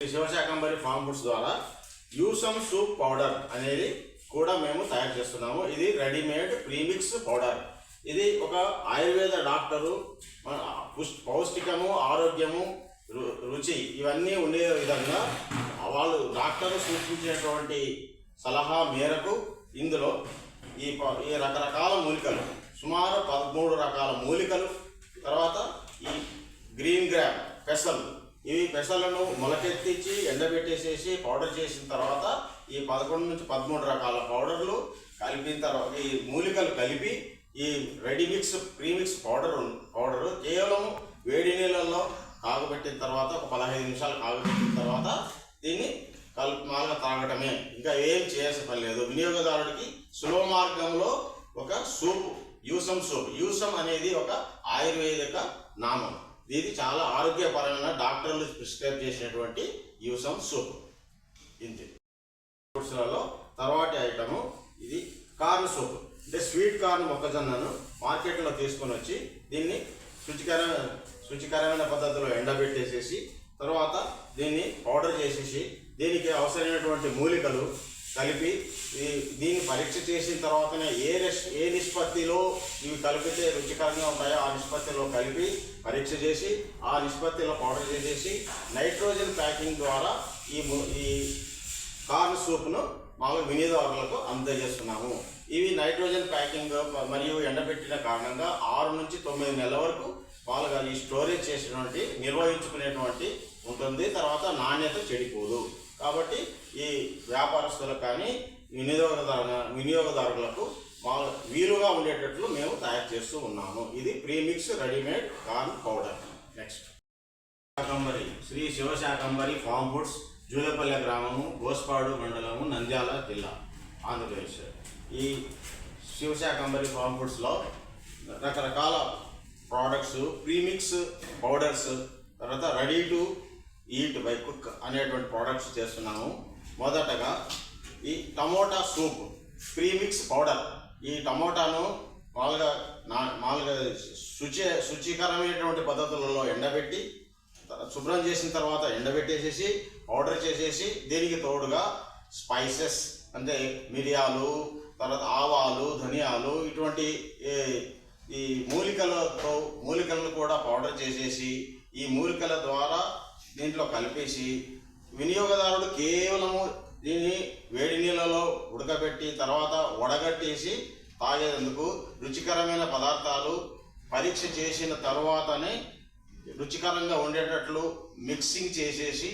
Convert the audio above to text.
శివశాకంబరి farm foods ద్వారా యూసమ్ soup powder అనేది కూడా మేము తయారు చేస్తున్నాము. ఇది రెడీమేడ్ ప్రీమిక్స్ పౌడర్. ఇది ఒక ఆయుర్వేద డాక్టరు పౌష్టికము, ఆరోగ్యము, రుచి ఇవన్నీ ఉండే విధంగా వాళ్ళు డాక్టరు సూచించినటువంటి సలహా మేరకు ఇందులో ఈ రకరకాల మూలికలు, సుమారు 13 రకాల మూలికలు, తర్వాత ఈ గ్రీన్ గ్రామ్ పెసలు, ఇవి పెసలను మొలకెత్తించి ఎండబెట్టేసేసి పౌడర్ చేసిన తర్వాత ఈ 11 నుంచి 13 రకాల పౌడర్లు కలిపిన తర్వాత ఈ మూలికలు కలిపి ఈ రెడీమిక్స్ ప్రీమిక్స్ పౌడరు కేవలం వేడి నీళ్ళల్లో కాగబెట్టిన తర్వాత ఒక 15 నిమిషాలు కాగబెట్టిన తర్వాత దీన్ని మాగా తాగటమే, ఇంకా ఏం చేయాల్సిన పని లేదు. వినియోగదారుడికి సులభ మార్గంలో ఒక సూప్, యూసమ్ సూప్. యూసమ్ అనేది ఒక ఆయుర్వేదిక నామం. ఇది చాలా ఆరోగ్యపరమైన డాక్టర్లు ప్రిస్క్రైబ్ చేసినటువంటి యూసమ్ సూప్. ఇంతే. ఫ్రూట్స్లలో తర్వాతి ఐటము ఇది కార్న్ సూప్. అంటే స్వీట్ కార్న్ మొక్కజొన్నను మార్కెట్లో తీసుకొని వచ్చి దీన్ని రుచికరమైన పద్ధతిలో ఎండబెట్టేసేసి తర్వాత దీన్ని పౌడర్ చేసేసి దీనికి అవసరమైనటువంటి మూలికలు కలిపి దీన్ని పరీక్ష చేసిన తర్వాతనే ఏ నిష్పత్తిలో ఇవి కలిపితే రుచికరంగా ఉంటాయో ఆ నిష్పత్తిలో కలిపి పరీక్ష చేసి ఆ నిష్పత్తిలో పౌడర్ చేసేసి నైట్రోజన్ ప్యాకింగ్ ద్వారా ఈ కార్న్ సూప్ను మామూలు వినియోగదారులకు అందజేస్తున్నాము. ఇవి నైట్రోజన్ ప్యాకింగ్ మరియు ఎండబెట్టిన కారణంగా 6 నుంచి 9 నెలల వరకు వాళ్ళగా ఈ స్టోరేజ్ చేసినటువంటి నిర్వహించుకునేటువంటి ఉంటుంది. తర్వాత నాణ్యత చెడిపోదు. కాబట్టి ఈ వ్యాపారస్తులకు కానీ వినియోగదారులకు వీలుగా ఉండేటట్లు మేము తయారు చేస్తూ ఉన్నాము. ఇది premix readymade corn powder. Next Shakambari, Shri Shivashakambari farm foods, Julapalle గ్రామము, గోస్పాడు మండలము, నంద్యాల జిల్లా, ఆంధ్రప్రదేశ్. ఈ శివశాకంబరి ఫార్మ్ ఫుడ్స్లో రకరకాల ప్రోడక్ట్స్, ప్రీమిక్స్ పౌడర్స్, తర్వాత ready to eat by cook అనేటువంటి ప్రోడక్ట్స్ చేస్తున్నాము. మొదటగా ఈ టమోటా సూప్ ప్రీమిక్స్ పౌడర్. ఈ టమోటాను మామూలుగా శుచికరమైనటువంటి పద్ధతులలో ఎండబెట్టి శుభ్రం చేసిన తర్వాత ఎండబెట్టేసేసి పౌడర్ చేసేసి దీనికి తోడుగా స్పైసెస్ అంటే మిరియాలు, తర్వాత ఆవాలు, ధనియాలు, ఇటువంటి ఈ మూలికలను కూడా పౌడర్ చేసేసి ఈ మూలికల ద్వారా దీంట్లో కలిపేసి వినియోగదారుడు కేవలము దీన్ని వేడి నీళ్ళలో ఉడకబెట్టి తర్వాత వడగట్టేసి తాగేందుకు రుచికరమైన పదార్థాలు పరీక్ష చేసిన తర్వాతనే రుచికరంగా ఉండేటట్లు మిక్సింగ్ చేసేసి